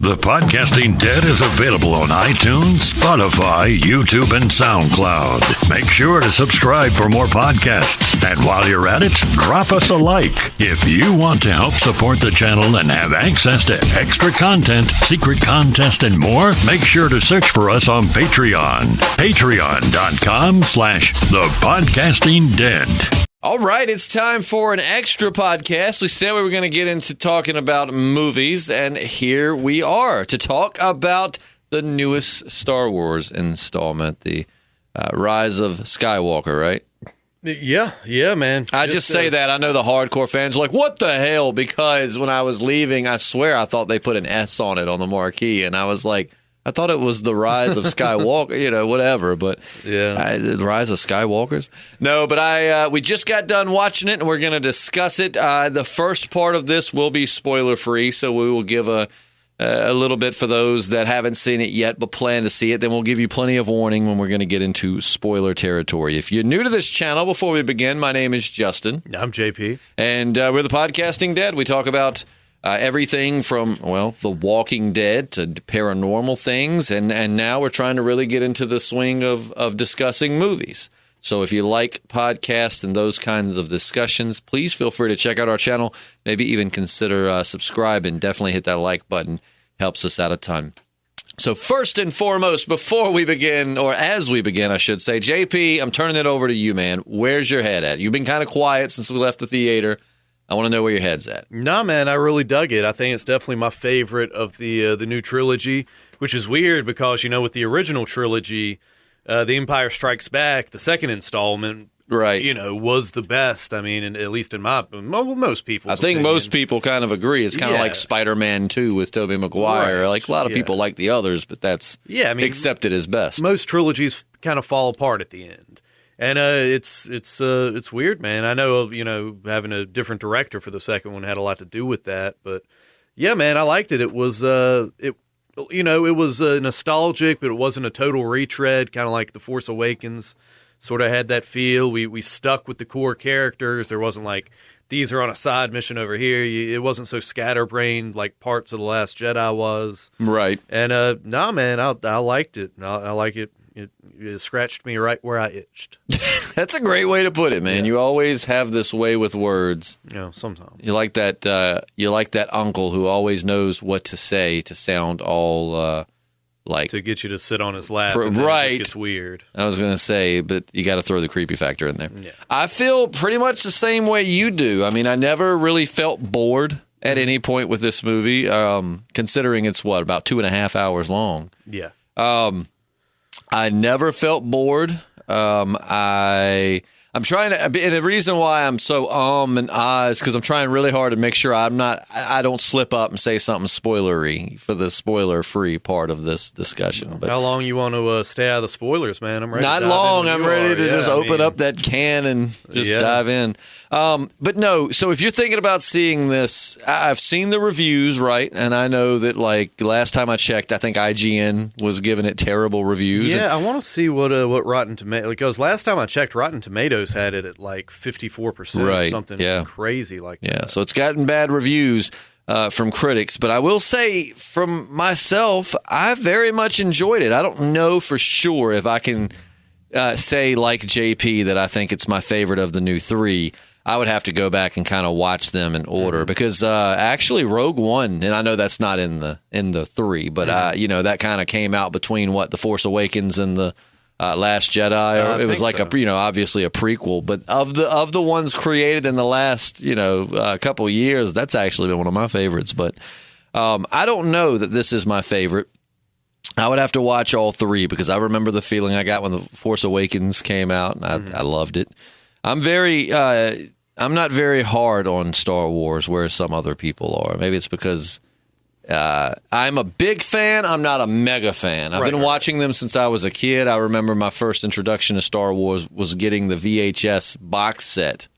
The Podcasting Dead is available on iTunes, Spotify, YouTube, and SoundCloud. Make sure to subscribe for more podcasts. And while you're at it, drop us a like. If you want to help support the channel and have access to extra content, secret contests, and more, make sure to search for us on Patreon. Patreon.com/thepodcastingdead. All right, it's time for an extra podcast. We said we were going to get into talking about movies, and here we are to talk about the newest Star Wars installment, the Rise of Skywalker, right? Yeah, man. I just say that. I know the hardcore fans are like, what the hell? Because when I was leaving, I swear I thought they put an S on it on the marquee, and I was like, I thought it was the Rise of Skywalker, whatever. But the Rise of Skywalkers. No, but we just got done watching it, and we're going to discuss it. The first part of this will be spoiler free, so we will give a little bit for those that haven't seen it yet but plan to see it. Then we'll give you plenty of warning when we're going to get into spoiler territory. If you're new to this channel, before we begin, my name is Justin. I'm JP, and we're the Podcasting Dead. We talk about everything from, The Walking Dead to paranormal things, and now we're trying to really get into the swing of discussing movies. So if you like podcasts and those kinds of discussions, please feel free to check out our channel. Maybe even consider subscribing. Definitely hit that like button. Helps us out a ton. So first and foremost, before we begin, or as we begin, I should say, JP, I'm turning it over to you, man. Where's your head at? You've been kind of quiet since we left the theater. I want to know where your head's at. Nah, man, I really dug it. I think it's definitely my favorite of the new trilogy, which is weird because, with the original trilogy, The Empire Strikes Back, the second installment, right, was the best. I mean, at least in most people's I think opinion. most people kind of agree. It's kind of like Spider-Man 2 with Tobey Maguire. Right. Like a lot of people like the others, but that's accepted as best. Most trilogies kind of fall apart at the end. And it's weird, man. I know, having a different director for the second one had a lot to do with that, but yeah, man, I liked it. It was it was nostalgic, but it wasn't a total retread, kind of like The Force Awakens. Sort of had that feel. We stuck with the core characters. There wasn't like these are on a side mission over here. It wasn't so scatterbrained like parts of The Last Jedi was. Right. And nah, man, I liked it. I like it. It scratched me right where I itched. That's a great way to put it, man. Yeah. You always have this way with words. Sometimes. You like that. You like that uncle who always knows what to say to sound all like to get you to sit on his lap. Right. It gets weird. I was gonna say, but you got to throw the creepy factor in there. Yeah. I feel pretty much the same way you do. I mean, I never really felt bored at any point with this movie, considering it's about 2.5 hours long. Yeah. I never felt bored. I'm trying to, and the reason why I'm so and is because I'm trying really hard to make sure I don't slip up and say something spoilery for the spoiler-free part of this discussion. But how long you want to stay out of the spoilers, man? I'm ready. Not long. I'm ready to just open up that can and just dive in. But no, so if you're thinking about seeing this, I've seen the reviews, right? And I know that, like, last time I checked, I think IGN was giving it terrible reviews. Yeah, I want to see what Rotten Tomatoes, because last time I checked, Rotten Tomatoes had it at like 54%, right, something crazy like that. Yeah, so it's gotten bad reviews from critics. But I will say, from myself, I very much enjoyed it. I don't know for sure if I can say, like JP, that I think it's my favorite of the new three. I would have to go back and kind of watch them in order because actually Rogue One, and I know that's not in the three, but that kind of came out between The Force Awakens and the Last Jedi. It was like obviously a prequel, but of the ones created in the last couple years, that's actually been one of my favorites. But I don't know that this is my favorite. I would have to watch all three because I remember the feeling I got when The Force Awakens came out, and I loved it. I'm not very hard on Star Wars, whereas some other people are. Maybe it's because I'm a big fan. I'm not a mega fan. I've been watching them since I was a kid. I remember my first introduction to Star Wars was getting the VHS box set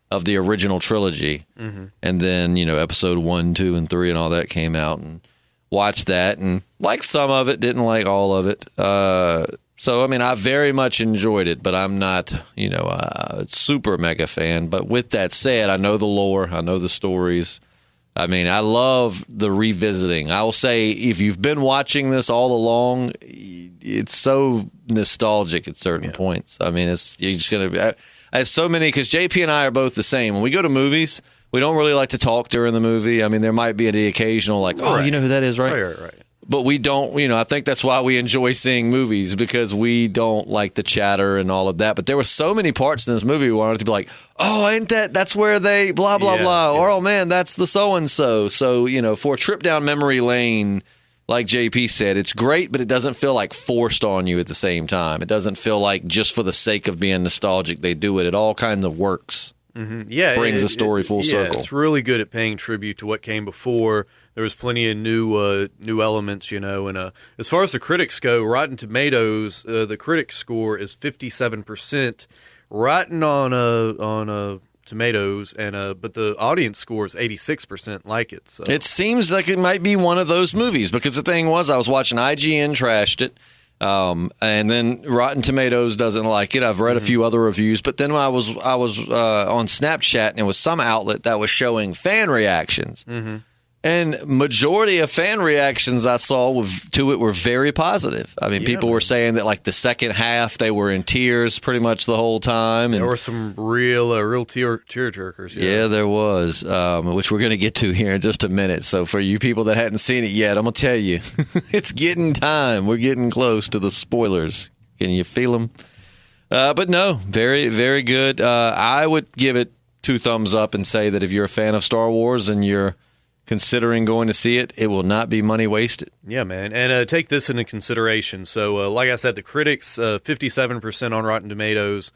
of the original trilogy. Mm-hmm. And then, episode 1, 2, and 3 and all that came out and watched that and liked some of it, didn't like all of it. So, I mean, I very much enjoyed it, but I'm not, a super mega fan. But with that said, I know the lore, I know the stories. I mean, I love the revisiting. I will say, if you've been watching this all along, it's so nostalgic at certain points. I mean, you're just going to. I have so many, because JP and I are both the same. When we go to movies, we don't really like to talk during the movie. I mean, there might be the occasional like, oh, you know who that is, right? Right. But we don't, I think that's why we enjoy seeing movies, because we don't like the chatter and all of that. But there were so many parts in this movie we wanted to be like, oh, ain't that's where they blah, blah, blah. Or, oh, man, that's the so-and-so. So, for a trip down memory lane, like JP said, it's great, but it doesn't feel like forced on you at the same time. It doesn't feel like just for the sake of being nostalgic they do it. It all kind of works. Mm-hmm. Yeah, brings the story full circle. It's really good at paying tribute to what came before. There was plenty of new elements, and as far as the critics go, Rotten Tomatoes, the critic score is 57%, Rotten on Tomatoes, but the audience score is 86% like it. So it seems like it might be one of those movies, because the thing was, I was watching IGN trashed it. And then Rotten Tomatoes doesn't like it. I've read a few other reviews, but then when I was on Snapchat, and it was some outlet that was showing fan reactions, and majority of fan reactions I saw to it were very positive. I mean, people were saying that like the second half they were in tears pretty much the whole time. And there were some real tear jerkers. Yeah, there was, which we're going to get to here in just a minute. So for you people that hadn't seen it yet, I'm going to tell you, it's getting time. We're getting close to the spoilers. Can you feel them? But no, very, very good. I would give it 2 thumbs up and say that if you're a fan of Star Wars and you're considering going to see it, it will not be money wasted. Yeah, man. And take this into consideration. So, like I said, the critics, 57% on Rotten Tomatoes.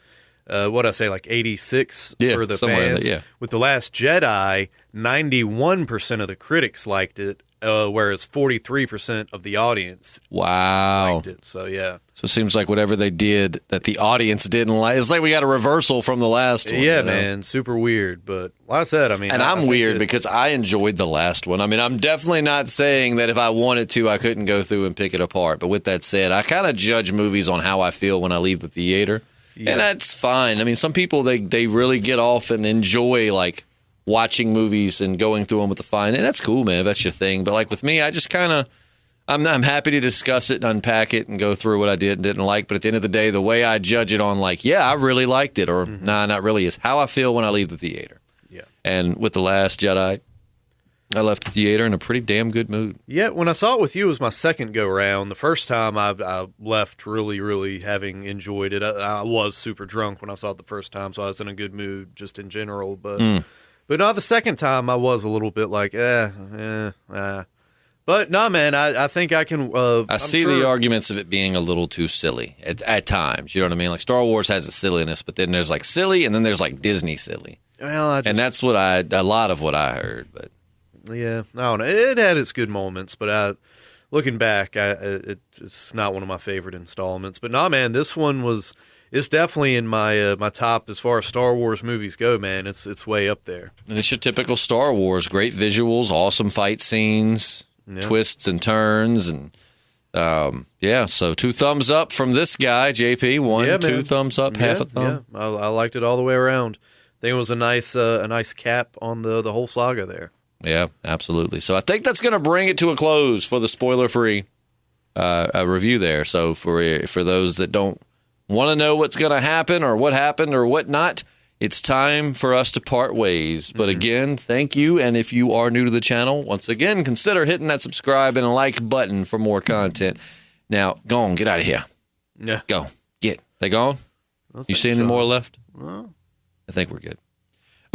What I say, like 86 for the fans. With The Last Jedi, 91% of the critics liked it, whereas 43% of the audience liked it. So, yeah. So it seems like whatever they did that the audience didn't like, it's like we got a reversal from the last one. Yeah, man. Super weird. But like I said, I mean. And I'm weird because I enjoyed the last one. I mean, I'm definitely not saying that if I wanted to, I couldn't go through and pick it apart. But with that said, I kind of judge movies on how I feel when I leave the theater. Yeah. And that's fine. I mean, some people, they really get off and enjoy, like, watching movies and going through them with the fine. And that's cool, man, if that's your thing. But, like, with me, I just kind of, I'm happy to discuss it and unpack it and go through what I did and didn't like. But at the end of the day, the way I judge it on, like, yeah, I really liked it, or nah, not really, is how I feel when I leave the theater. Yeah. And with The Last Jedi, I left the theater in a pretty damn good mood. Yeah, when I saw it with you, it was my second go-round. The first time I left really, really having enjoyed it. I was super drunk when I saw it the first time, so I was in a good mood just in general. But no, the second time I was a little bit like, But no, man, I think I can. I see the arguments of it being a little too silly at times. You know what I mean? Like Star Wars has a silliness, but then there's like silly, and then there's like Disney silly. Well, and that's what a lot of what I heard. But yeah, I don't know. It had its good moments, but looking back, it's not one of my favorite installments. But no, man, this one it's definitely in my top as far as Star Wars movies go, man. It's way up there. And it's your typical Star Wars. Great visuals, awesome fight scenes, twists and turns, and so 2 thumbs up from this guy, JP. 1, 2 thumbs up, half a thumb. Yeah, I liked it all the way around. I think it was a nice cap on the whole saga there. Yeah, absolutely. So I think that's going to bring it to a close for the spoiler-free review there. So for those that don't want to know what's going to happen or what happened or what not, it's time for us to part ways. But again, thank you. And if you are new to the channel, once again, consider hitting that subscribe and like button for more content. Now, go on, get out of here. Yeah. Go. Get. They gone? You see any more left? Well, I think we're good.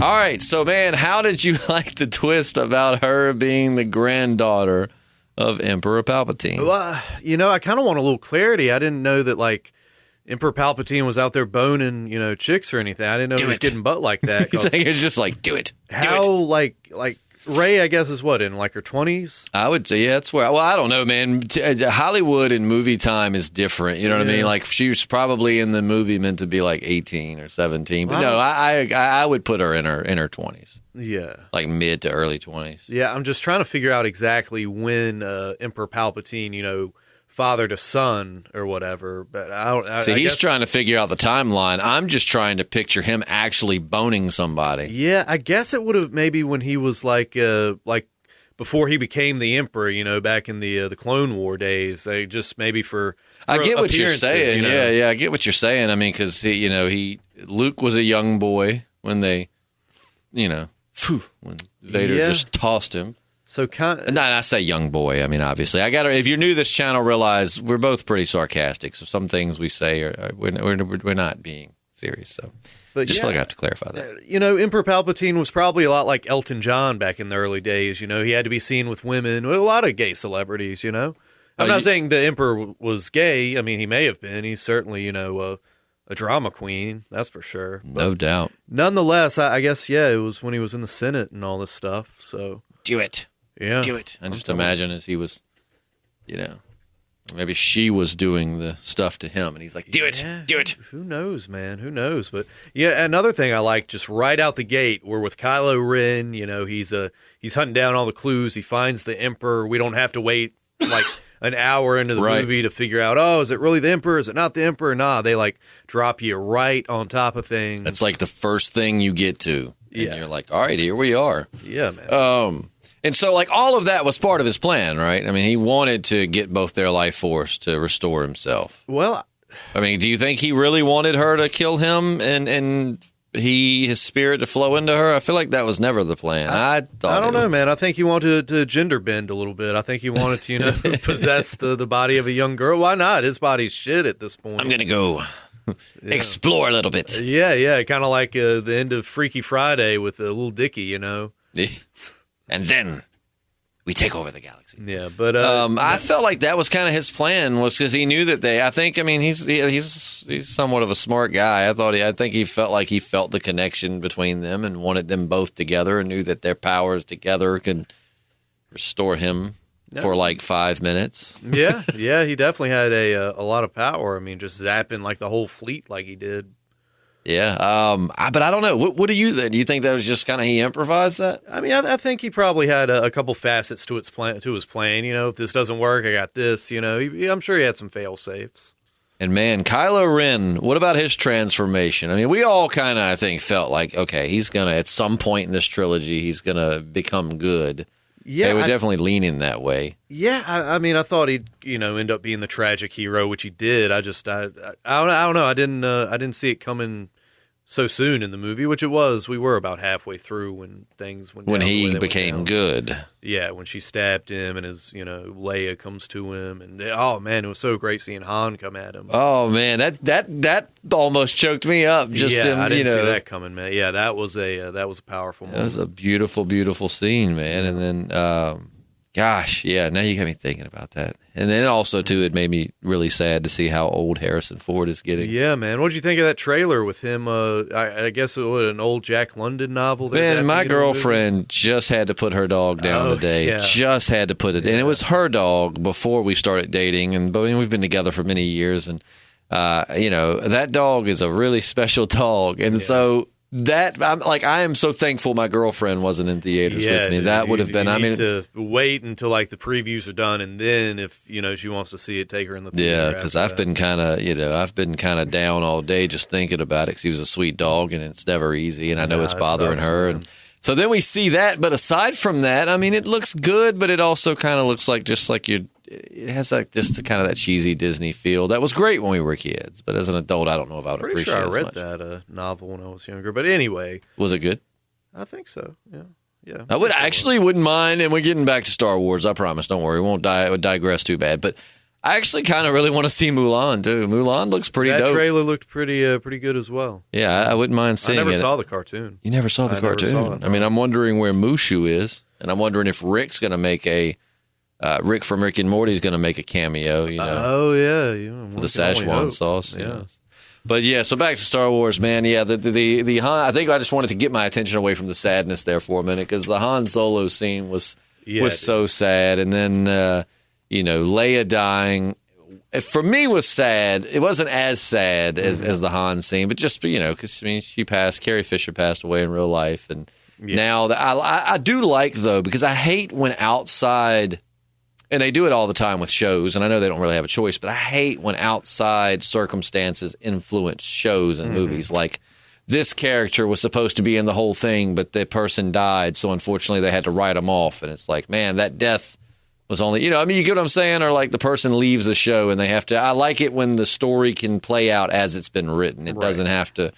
All right, so, man, how did you like the twist about her being the granddaughter of Emperor Palpatine? Well, I kind of want a little clarity. I didn't know that, like, Emperor Palpatine was out there boning, chicks or anything. I didn't know he was getting butt like that. You think it's just like, do it. How, like Rey, I guess, is what, in like her 20s? I would say, yeah, that's where. Well, I don't know, man. Hollywood and movie time is different. You know what I mean? Like, she was probably in the movie meant to be like 18 or 17. But no, I would put her in her 20s. Yeah. Like mid to early 20s. Yeah, I'm just trying to figure out exactly when Emperor Palpatine, father to son or whatever. But I don't See, I he's guess, trying to figure out the timeline. I'm just trying to picture him actually boning somebody. Yeah, I guess it would have maybe when he was like before he became the emperor, back in the Clone War days. They just maybe for I get what you're saying. you know? Yeah, I get what you're saying. I mean, because Luke was a young boy when they, when Vader just tossed him. So No, I say young boy. I mean, obviously, if you're new to this channel, realize we're both pretty sarcastic. So some things we say we're not being serious. So, but just feel like I have to clarify that. Emperor Palpatine was probably a lot like Elton John back in the early days. He had to be seen with women, with a lot of gay celebrities. I'm not saying the Emperor was gay. I mean, he may have been. He's certainly, a drama queen. That's for sure. But no doubt. Nonetheless, I guess, it was when he was in the Senate and all this stuff. So do it. Yeah. Do it. And just imagine as he was, maybe she was doing the stuff to him and he's like, do it. Who knows, man? Who knows? But yeah, another thing I like just right out the gate, we're with Kylo Ren, he's hunting down all the clues. He finds the Emperor. We don't have to wait like an hour into the movie to figure out, is it really the Emperor? Is it not the Emperor? Nah, they like drop you right on top of things. That's like the first thing you get to. And you're like, all right, here we are. Yeah, man. And so, like, all of that was part of his plan, right? I mean, he wanted to get both their life force to restore himself. Well, I mean, do you think he really wanted her to kill him and his spirit to flow into her? I feel like that was never the plan. I don't know, man. I think he wanted to gender bend a little bit. I think he wanted to, possess the body of a young girl. Why not? His body's shit at this point. I'm going to go explore a little bit. Yeah. Kind of like the end of Freaky Friday with Little Dicky, And then we take over the galaxy. Yeah, but I felt like that was kind of his plan, was because he knew that he's somewhat of a smart guy. I think he felt like he felt the connection between them and wanted them both together and knew that their powers together could restore him for like 5 minutes. Yeah, he definitely had a lot of power. I mean, just zapping like the whole fleet like he did. Yeah, but I don't know. What do you think? Do you think that was just kind of he improvised that? I mean, I think he probably had a couple facets to his plan. If this doesn't work, I got this. I'm sure he had some fail safes. And man, Kylo Ren, what about his transformation? I mean, we all kind of, I think, felt like, okay, he's gonna at some point in this trilogy, he's gonna become good. Yeah, they were definitely leaning that way. Yeah, I mean, I thought he'd end up being the tragic hero, which he did. I don't know. I didn't see it coming so soon in the movie, which it was. We were about halfway through when things went down. When he became good. Yeah, when she stabbed him and his Leia comes to him, and oh man, it was so great seeing Han come at him. Oh man, that almost choked me up. Just I didn't see that coming, man. Yeah, that was a powerful moment. That was a beautiful, beautiful scene, man. And then, gosh, yeah, now you got me thinking about that. And then also too, it made me really sad to see how old Harrison Ford is getting. Yeah, man. What did you think of that trailer with him? I guess it was an old Jack London novel. Man, my girlfriend just had to put her dog down today. Yeah. Just had to put it, and it was her dog before we started dating, but we've been together for many years, and that dog is a really special dog, and so. I am so thankful my girlfriend wasn't in theaters with me. That would have been. You need to wait until like the previews are done, and then if she wants to see it, take her in the theater. Yeah, because I've been kind of down all day just thinking about it. Because he was a sweet dog, and it's never easy, and I know it's bothering her. And so then we see that, but aside from that, I mean, it looks good, but it also kind of looks like it has like just kind of that cheesy Disney feel that was great when we were kids, but as an adult, I don't know if I would appreciate it as much. I read that novel when I was younger, but anyway. Was it good? I think so, yeah. I wouldn't mind, and we're getting back to Star Wars, I promise, don't worry, we won't digress too bad, but I actually kind of really want to see Mulan, too. Mulan looks pretty dope. That trailer looked pretty good as well. Yeah, I wouldn't mind seeing it. I never saw the cartoon. You never saw the cartoon? Never saw it, no. I mean, I'm wondering where Mushu is, and I'm wondering if Rick's going to make Rick from Rick and Morty is going to make a cameo, Oh, yeah. For the Szechuan sauce. Yeah. But yeah, so back to Star Wars, man. Yeah, the Han, I think I just wanted to get my attention away from the sadness there for a minute because the Han Solo scene was so sad. And then, Leia dying, for me was sad. It wasn't as sad as the Han scene, but just, because, Carrie Fisher passed away in real life. And now I do like, though, because I hate when outside And they do it all the time with shows, and I know they don't really have a choice, but I hate when outside circumstances influence shows and movies. Like, this character was supposed to be in the whole thing, but the person died, so unfortunately they had to write them off. And it's like, man, that death was only, you get what I'm saying? Or like the person leaves the show and they have to, I like it when the story can play out as it's been written. It doesn't have to.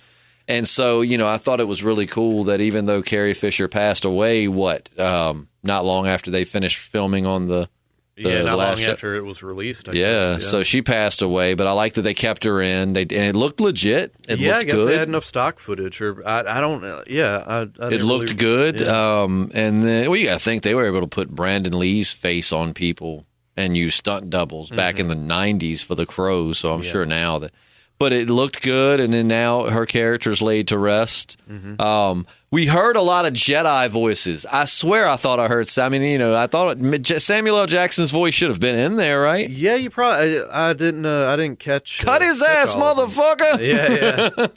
And so, I thought it was really cool that even though Carrie Fisher passed away, not long after they finished filming on the not last long after it was released. I guess. Yeah, so she passed away, but I like that they kept her in. And it looked legit. It looked I guess good. they had enough stock footage, or I don't. It looked good. Yeah. And then you got to think they were able to put Brandon Lee's face on people and use stunt doubles back in the '90s for The Crow. So I'm sure now that. But it looked good, and then now her character's laid to rest. We heard a lot of Jedi voices. I swear I thought I heard, I thought Samuel L. Jackson's voice should have been in there, right? Yeah, you probably, I didn't catch. Cut his ass, motherfucker! Yeah.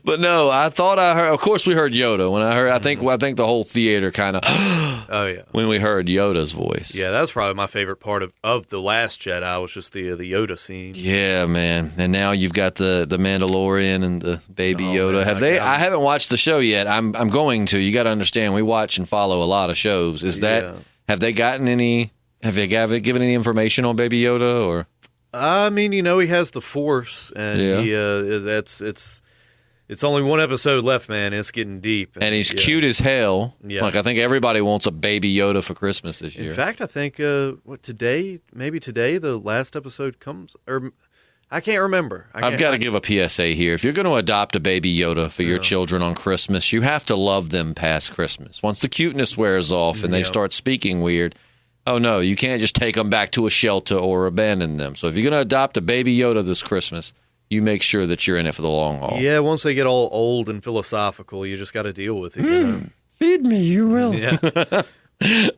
But no, I thought I heard, of course we heard Yoda. When I heard, I think the whole theater kind of, oh yeah, when we heard Yoda's voice. Yeah, that's probably my favorite part of The Last Jedi was just the Yoda scene. Yeah, man. And now you've got the Mandalorian and the baby Yoda. Man, I haven't watched the show yet. I'm going to. You got to understand, we watch and follow a lot of shows. Have they gotten any, have they given any information on baby Yoda or? I mean, he has the Force and it's only one episode left, man. It's getting deep. And he's cute as hell. Yeah. Like, I think everybody wants a baby Yoda for Christmas this year. In fact, I think, today, the last episode comes, or I can't remember. I've got to give a PSA here. If you're going to adopt a baby Yoda for your children on Christmas, you have to love them past Christmas. Once the cuteness wears off and they start speaking weird, oh no, you can't just take them back to a shelter or abandon them. So if you're going to adopt a baby Yoda this Christmas, you make sure that you're in it for the long haul. Yeah, once they get all old and philosophical, you just got to deal with it. Feed me, you will. Yeah.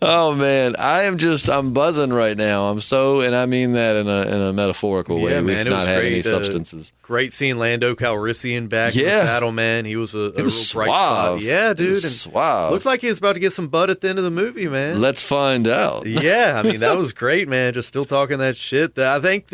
Oh man, I'm buzzing right now. And I mean that in a metaphorical way. Man, We've not had any substances. Great seeing Lando Calrissian back in the saddle, man. He was a real bright spot. Yeah, dude. Suave. Looked like he was about to get some butt at the end of the movie, man. Let's find out. Yeah, I mean, that was great, man. Just still talking that shit. I think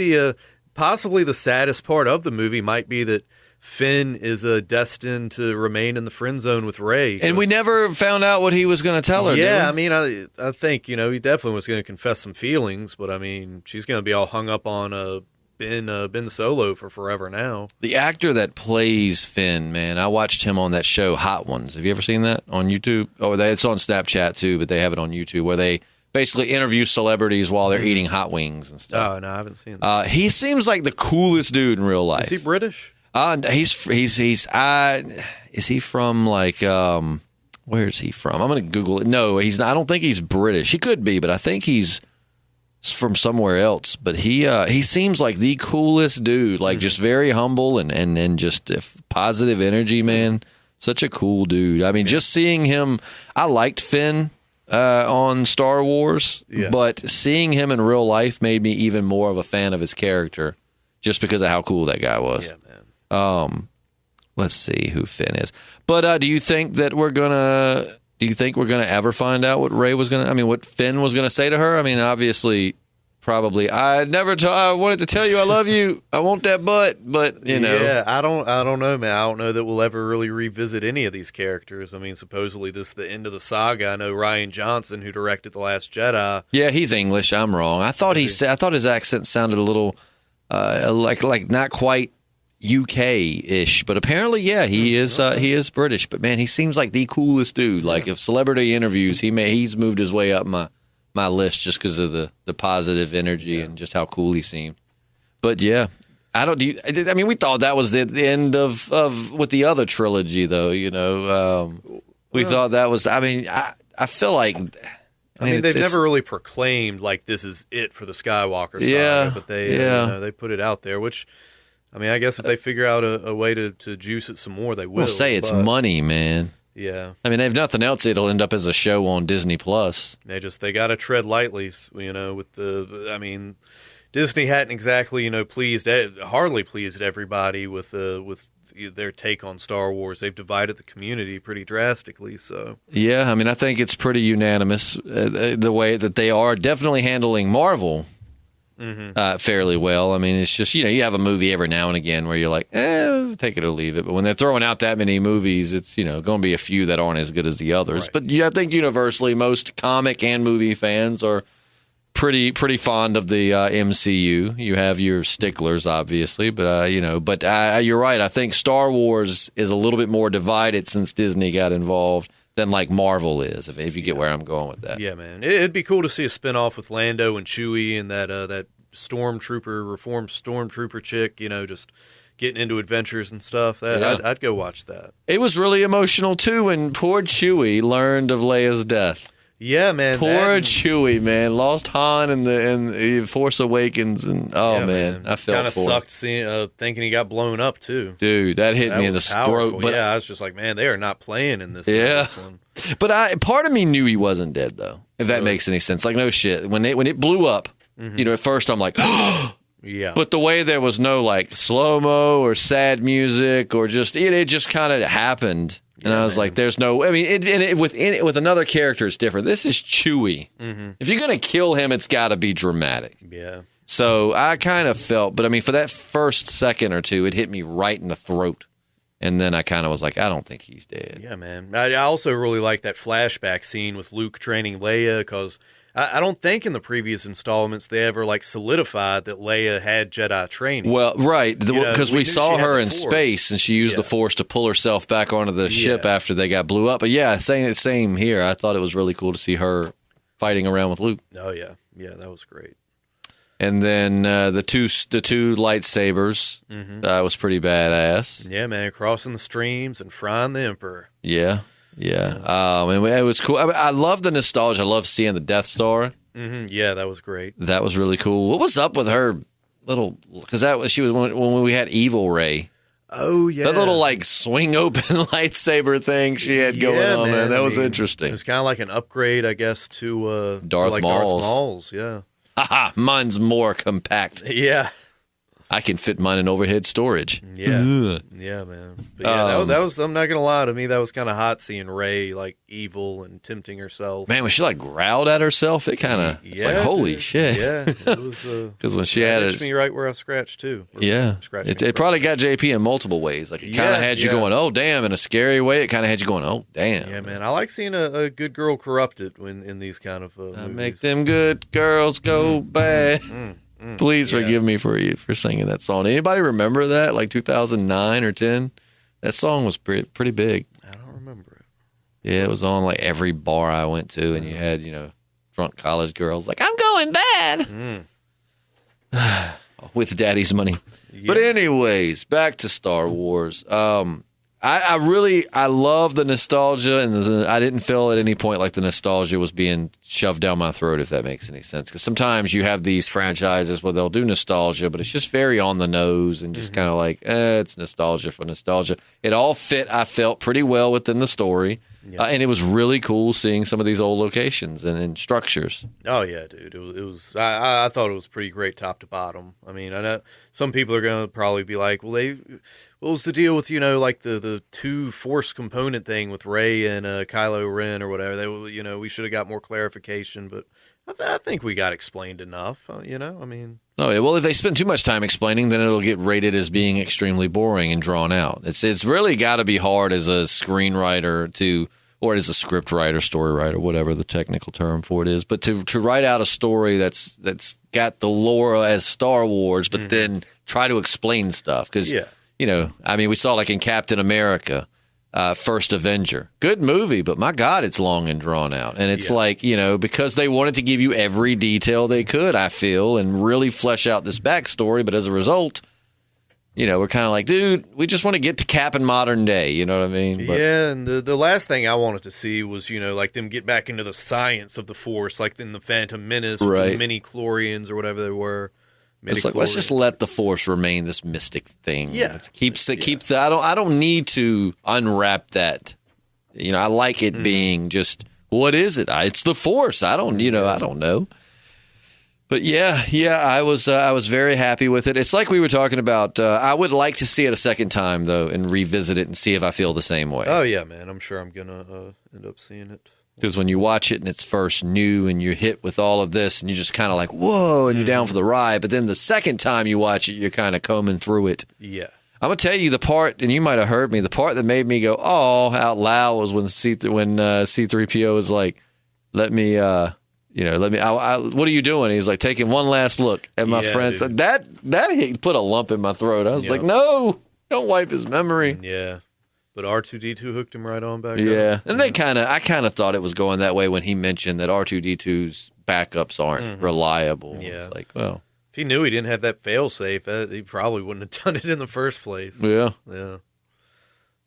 possibly the saddest part of the movie might be that Finn is destined to remain in the friend zone with Rey. And we never found out what he was going to tell her. Yeah, I mean, I think, he definitely was going to confess some feelings, but I mean, she's going to be all hung up on Ben Solo for forever now. The actor that plays Finn, man, I watched him on that show Hot Ones. Have you ever seen that on YouTube? Oh, it's on Snapchat too, but they have it on YouTube where they basically interview celebrities while they're eating hot wings and stuff. Oh, no, I haven't seen that. He seems like the coolest dude in real life. Is he British? Is he from like where is he from? I'm gonna Google it. No, he's not. I don't think he's British. He could be, but I think he's from somewhere else. But he seems like the coolest dude. Like just very humble and just positive energy, man. Such a cool dude. I mean, just seeing him. I liked Finn on Star Wars, but seeing him in real life made me even more of a fan of his character, just because of how cool that guy was. Yeah, man. Let's see who Finn is. But do you think that we're gonna ever find out what what Finn was gonna say to her? I mean, obviously, probably. I wanted to tell you I love you. I want that butt, but Yeah, I don't know, man. I don't know that we'll ever really revisit any of these characters. I mean, supposedly this is the end of the saga. I know Rian Johnson, who directed The Last Jedi. Yeah, he's English. I'm wrong. I thought his accent sounded a little like not quite UK-ish, but apparently, he is British. But man, he seems like the coolest dude. Like if celebrity interviews, he's moved his way up my list just because of the positive energy and just how cool he seemed. But yeah, we thought that was the end of with the other trilogy, though. We thought that was. I mean, I feel like. They've never really proclaimed like this is it for the Skywalker saga, but they put it out there, which. I mean, I guess if they figure out a way to juice it some more, they will. We'll say it's money, man. Yeah. I mean, if nothing else, it'll end up as a show on Disney Plus. They got to tread lightly, with Disney hadn't exactly, hardly pleased everybody with with their take on Star Wars. They've divided the community pretty drastically. So Yeah, I mean, I think it's pretty unanimous the way that they are definitely handling Marvel fairly well. I mean, it's just, you have a movie every now and again where you're like, take it or leave it. But when they're throwing out that many movies, it's, going to be a few that aren't as good as the others. Right. But I think universally, most comic and movie fans are pretty fond of the MCU. You have your sticklers, obviously, but you're right. I think Star Wars is a little bit more divided since Disney got involved than like Marvel is, if you get where I'm going with that. yeah, man, it'd be cool to see a spinoff with Lando and Chewie and that reformed stormtrooper chick. Just getting into adventures and stuff. I'd go watch that. It was really emotional too when poor Chewie learned of Leia's death. Yeah, man. Poor Chewie, man, lost Han in the Force Awakens, and man, I felt kind of for sucked him. thinking he got blown up too. Dude, that hit me in the throat. But I was just like, man, they are not playing in this. Yeah. In this one. But part of me knew he wasn't dead though. If that makes any sense, like no shit. When it blew up, at first I'm like, yeah. But the way there was no like slow mo or sad music or just it just kind of happened. And I was like, "There's no." I mean, with another character, it's different. This is Chewie. If you're gonna kill him, it's got to be dramatic. Yeah. So I kind of felt, but I mean, for that first second or two, it hit me right in the throat, and then I kind of was like, "I don't think he's dead." Yeah, man. I also really like that flashback scene with Luke training Leia because I don't think in the previous installments they ever solidified that Leia had Jedi training. Well, right, because we saw her in Force. space and she used the Force to pull herself back onto the ship after they got blew up. But yeah, same here. I thought it was really cool to see her fighting around with Luke. Oh yeah, that was great. And then the two lightsabers was pretty badass. Yeah, man, crossing the streams and frying the Emperor. Yeah. And it was cool. I love the nostalgia. I love seeing the Death Star. Yeah, that was great. That was really cool. What was up with her little? Because she was when we had Evil Ray. Oh yeah, that little swing open lightsaber thing she had going on, man. That was interesting. It was kind of like an upgrade, I guess, to Darth Maul's. Yeah. Haha, mine's more compact. Yeah. I can fit mine in overhead storage. Yeah, yeah, man. But yeah, that was. I'm not gonna lie, to me, that was kind of hot seeing Rey evil and tempting herself. Man, when she growled at herself, it kind of it's like holy shit. Yeah, it was. Because when she had it, me right where I scratched too. It probably got JP in multiple ways. It kind of had you going, oh damn, in a scary way. It kind of had you going, oh damn. Yeah, man. I like seeing a good girl corrupted in these kind of. I make them good girls go bad. Please forgive me for singing that song. Anybody remember that? 2009 or 10? That song was pretty big. I don't remember it. Yeah, it was on every bar I went to, and you had drunk college girls I'm going bad with daddy's money. Yeah. But anyways, back to Star Wars. I love the nostalgia, and I didn't feel at any point like the nostalgia was being shoved down my throat, if that makes any sense. Because sometimes you have these franchises where they'll do nostalgia, but it's just very on the nose and just kind of it's nostalgia for nostalgia. It all fit, I felt, pretty well within the story. Yeah. And it was really cool seeing some of these old locations and structures. Oh yeah, dude! It was. I thought it was pretty great, top to bottom. I mean, I know some people are going to probably be like, "Well, what was the deal with the two Force component thing with Rey and Kylo Ren or whatever?" We should have got more clarification, but I think we got explained enough. I mean. Oh yeah, well, if they spend too much time explaining, then it'll get rated as being extremely boring and drawn out. It's really got to be hard as a screenwriter or as a script writer, story writer, whatever the technical term for it is, but to write out a story that's got the lore as Star Wars, but then try to explain stuff because we saw in Captain America. First Avenger. Good movie, but my God, it's long and drawn out. And it's because they wanted to give you every detail they could, I feel, and really flesh out this backstory. But as a result, we're kind of dude, we just want to get to Cap in modern day. You know what I mean? But, yeah, and the last thing I wanted to see was, them get back into the science of the Force, like in the Phantom Menace, with the mini-chlorians or whatever they were. It's let's just let the Force remain this mystic thing. Yeah, keeps I don't need to unwrap that. I like it being just what is it? It's the Force. I don't know. But yeah, I was very happy with it. It's like we were talking about. I would like to see it a second time though, and revisit it and see if I feel the same way. Oh yeah, man. I'm sure I'm gonna end up seeing it. Because when you watch it and it's first new and you're hit with all of this and you're just kind of like, whoa, and you're down for the ride. But then the second time you watch it, you're kind of combing through it. Yeah. I'm going to tell you the part, and you might have heard me, the part that made me go, oh, out loud was when C-3PO was like, what are you doing? He was like taking one last look at my friends. Dude. That put a lump in my throat. I was like, no, don't wipe his memory. Yeah. But R2-D2 hooked him right on back up. Yeah, and I kind of thought it was going that way when he mentioned that R2-D2's backups aren't reliable. Yeah. It's like, well, if he knew he didn't have that fail-safe, he probably wouldn't have done it in the first place. yeah. Yeah.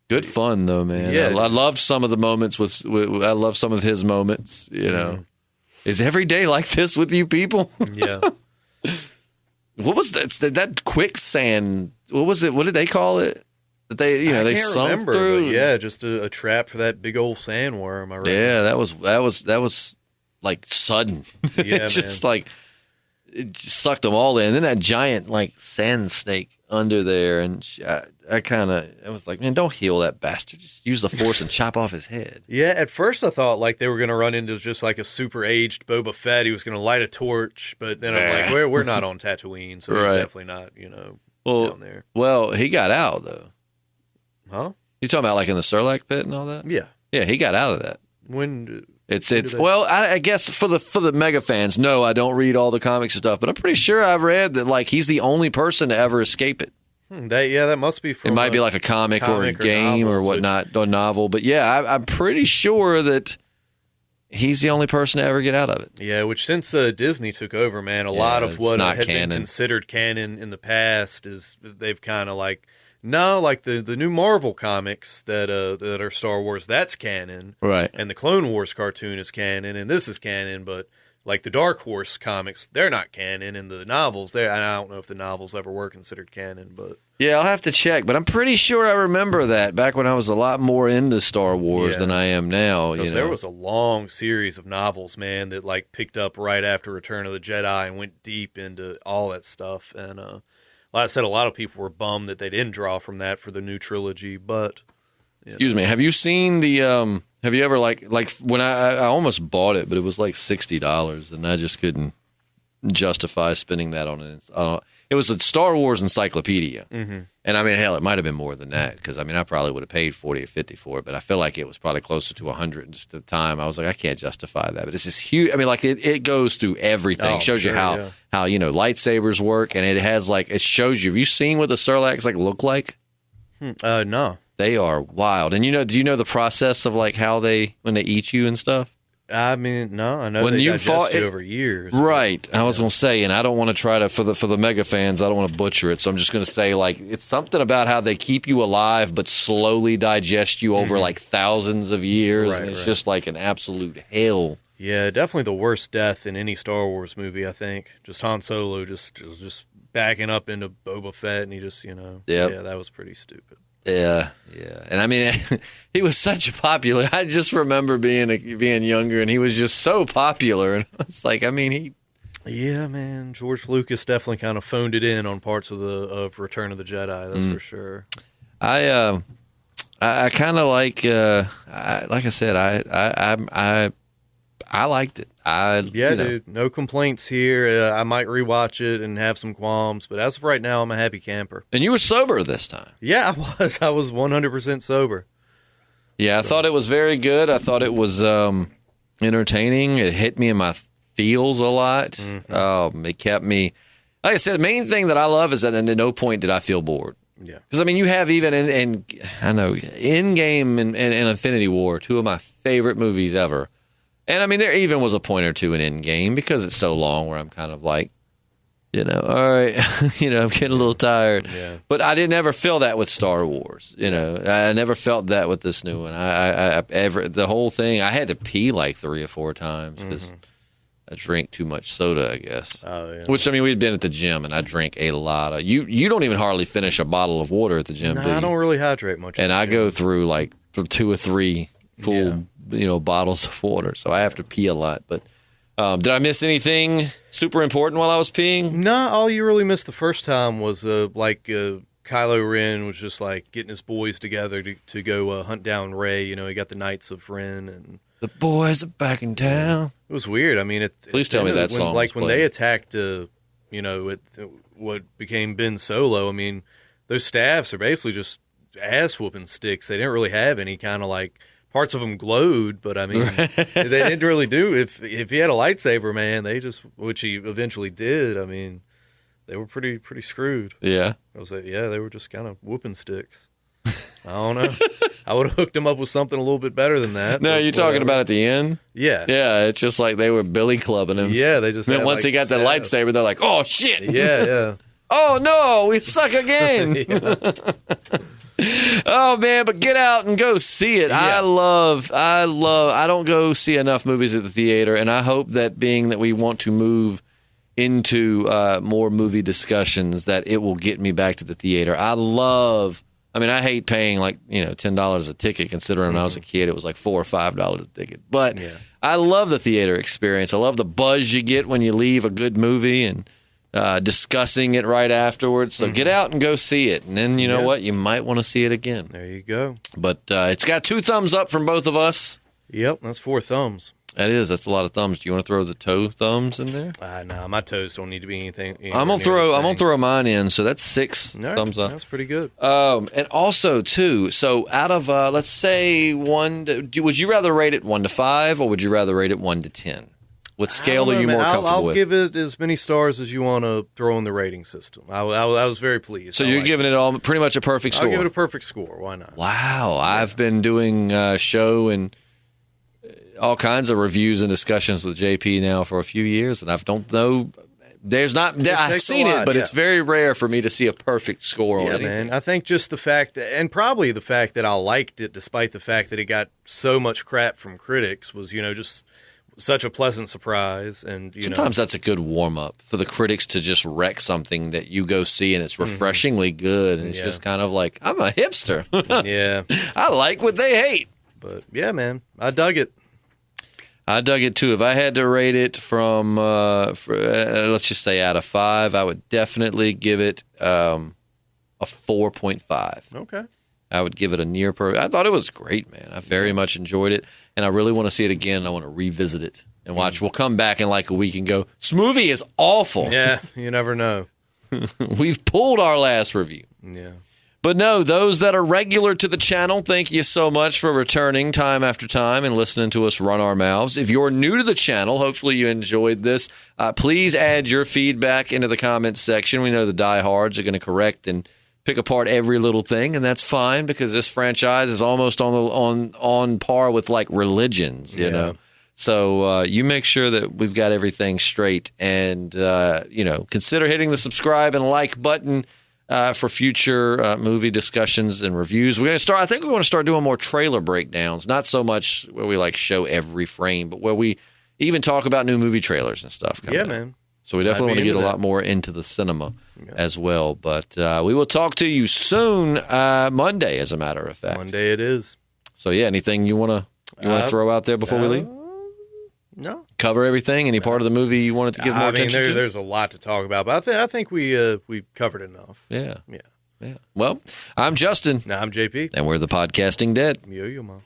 Good fun though, man. Yeah. I love some of the moments I love some of his moments. You know, is every day like this with you people? Yeah. What was that quicksand? What was it? What did they call it? That they they can't sunk remember, through. but yeah, just a trap for that big old sandworm. I reckon. Yeah, that was like sudden. Yeah, It's just man. like it just sucked them all in. And then that giant like sand snake under there, and I was like, man, don't heal that bastard. Just use the force and chop off his head. Yeah, at first I thought like they were going to run into just like a super aged Boba Fett. He was going to light a torch, but then I'm like, we're not on Tatooine, so he's Right. definitely not, down there. Well, he got out though. Huh? You talking about like in the Sarlacc pit and all that? Yeah. Yeah, he got out of that. When It's do they- well, I guess for the mega fans, no, I don't read all the comics and stuff, but I'm pretty sure I've read that like he's the only person to ever escape it. that must be from It might be like a comic or a comic or game or novels, whatnot, or novel, but yeah, I'm pretty sure that he's the only person to ever get out of it. Yeah, which since Disney took over, man, a lot of it's what not had canon. been considered canon in the past is they've kind of like like the new Marvel comics that are Star Wars, that's canon, Right. and the Clone Wars cartoon is canon, and this is canon, but like the Dark Horse comics, they're not canon, and the novels, I don't know if the novels ever were considered canon, but Yeah, I'll have to check, but I'm pretty sure I remember that back when I was a lot more into Star Wars than I am now. because there was a long series of novels, man, that like picked up right after Return of the Jedi and went deep into all that stuff, and like I said, a lot of people were bummed that they didn't draw from that for the new trilogy, but Excuse me. Have you seen the? Have you ever like when I almost bought it, but it was like $60, and I just couldn't justify spending that on it. It was a Star Wars encyclopedia, and I mean, hell, it might have been more than that because I mean, I probably would have paid 40 or 50 for it, but I feel like it was probably closer to 100 just at the time. I was like, I can't justify that, but it's this huge. I mean, like it goes through everything. Oh, It shows you sure, how yeah. how lightsabers work, and it has like it shows you. Have you seen what the Sarlaccs like look like? no. They are wild. And do you know the process of like how when they eat you and stuff? I mean, no, I know When they you digest fought- you over years. Right. I was going to say, and I don't want to try to, for the mega fans, I don't want to butcher it. So I'm just going to say, like, it's something about how they keep you alive, but slowly digest you over like thousands of years. Right, and it's right. just like an absolute hell. Yeah, definitely the worst death in any Star Wars movie, I think. Just Han Solo just backing up into Boba Fett, and he just, Yep. yeah, that was pretty stupid. Yeah, yeah. And I mean, he was such a popular. I just remember being younger, and he was just so popular. And it's like, I mean, Yeah, man, George Lucas definitely kind of phoned it in on parts of Return of the Jedi. That's for sure. I kind of like I said, I liked it. Dude, no complaints here. I might rewatch it and have some qualms, but as of right now, I'm a happy camper. And you were sober this time. Yeah, I was 100% sober. Yeah, I thought it was very good. I thought it was entertaining. It hit me in my feels a lot. It kept me. Like I said, the main thing that I love is that at no point did I feel bored. Yeah. Because, I mean, you have even in I know, Endgame and Infinity War, two of my favorite movies ever. And, I mean, there even was a point or two in Endgame because it's so long where I'm kind of like, all right, I'm getting a little tired. Yeah. But I didn't ever feel that with Star Wars. I never felt that with this new one. The whole thing, I had to pee like 3 or 4 times because I drink too much soda, I guess. Oh, yeah. Which, I mean, we'd been at the gym, and I drrank a lot of. You don't even hardly finish a bottle of water at the gym, do you? I don't really hydrate much. And I go through like 2 or 3 full, bottles of water, so I have to pee a lot. But Did I miss anything super important while I was peeing? No, all you really missed the first time was Kylo Ren was just like getting his boys together to go hunt down Rey. You know, he got the Knights of Ren and The boys are back in town. it was weird. I mean, Please tell me that song. Like when they attacked, what became Ben Solo. I mean, those staffs are basically just ass whooping sticks. They didn't really have any kind of like parts of them glowed, but I mean, they didn't really do. If he had a lightsaber, man, which he eventually did. I mean, they were pretty screwed. Yeah. They were just kind of whooping sticks. I don't know. I would have hooked him up with something a little bit better than that. No, you're talking about at the end? Yeah. Yeah, it's just like they were billy clubbing him. Yeah, they just. Then once he got the lightsaber, they're like, "Oh shit!" Yeah. Oh no, we suck again. Oh man, but get out and go see it. Yeah. I don't go see enough movies at the theater, and I hope that being that we want to move into more movie discussions, that it will get me back to the theater. I hate paying $10 a ticket, considering when I was a kid it was like $4 or $5 a ticket. But I love the theater experience. I love the buzz you get when you leave a good movie and discussing it right afterwards. So get out and go see it. And then you know what? You might want to see it again. There you go. But it's got 2 thumbs up from both of us. Yep, that's 4 thumbs. That's a lot of thumbs. Do you want to throw the toe thumbs in there? No, my toes don't need to be anything. I'm gonna throw mine in. So that's 6 thumbs up. That's pretty good. And also too. So out of let's say 1, would you rather rate it 1 to 5, or would you rather rate it 1 to 10? What scale are you more comfortable with? I'll give it as many stars as you want to throw in the rating system. I was very pleased. So you're giving it all pretty much a perfect score. I'll give it a perfect score. Why not? Wow, I've been doing show and all kinds of reviews and discussions with JP now for a few years, and I've seen it, but it's very rare for me to see a perfect score on it. Yeah, man. I think just the fact, and probably the fact that I liked it, despite the fact that it got so much crap from critics, was just such a pleasant surprise. And sometimes that's a good warm up for the critics to just wreck something that you go see, and it's refreshingly good, and it's just kind of like, I'm a hipster. Yeah, I like what they hate. But yeah, man, I dug it. I dug it too. If I had to rate it from, let's just say out of 5, I would definitely give it a 4.5. Okay. I would give it a near perfect. I thought it was great, man. I very much enjoyed it, and I really want to see it again. I want to revisit it and watch. We'll come back in like a week and go, this movie is awful. Yeah, you never know. We've pulled our last review. Yeah. But no, those that are regular to the channel, thank you so much for returning time after time and listening to us run our mouths. If you're new to the channel, hopefully you enjoyed this. Please add your feedback into the comments section. We know the diehards are going to correct and pick apart every little thing, and that's fine because this franchise is almost on par with like religions, you know. So you make sure that we've got everything straight, and consider hitting the subscribe and like button for future movie discussions and reviews. We're going to start. I think we want to start doing more trailer breakdowns. Not so much where we like show every frame, but where we even talk about new movie trailers and stuff. Yeah, man. So we definitely want to get a lot more into the cinema as well. But we will talk to you soon, Monday, as a matter of fact. Monday it is. So yeah, anything you want to throw out there before we leave? No. Cover everything? Any part of the movie you wanted to give more attention to? There's a lot to talk about, but I think we covered enough. Yeah. Well, I'm Justin. Now I'm JP. And we're the Podcasting Dead. Yo, yo, mom.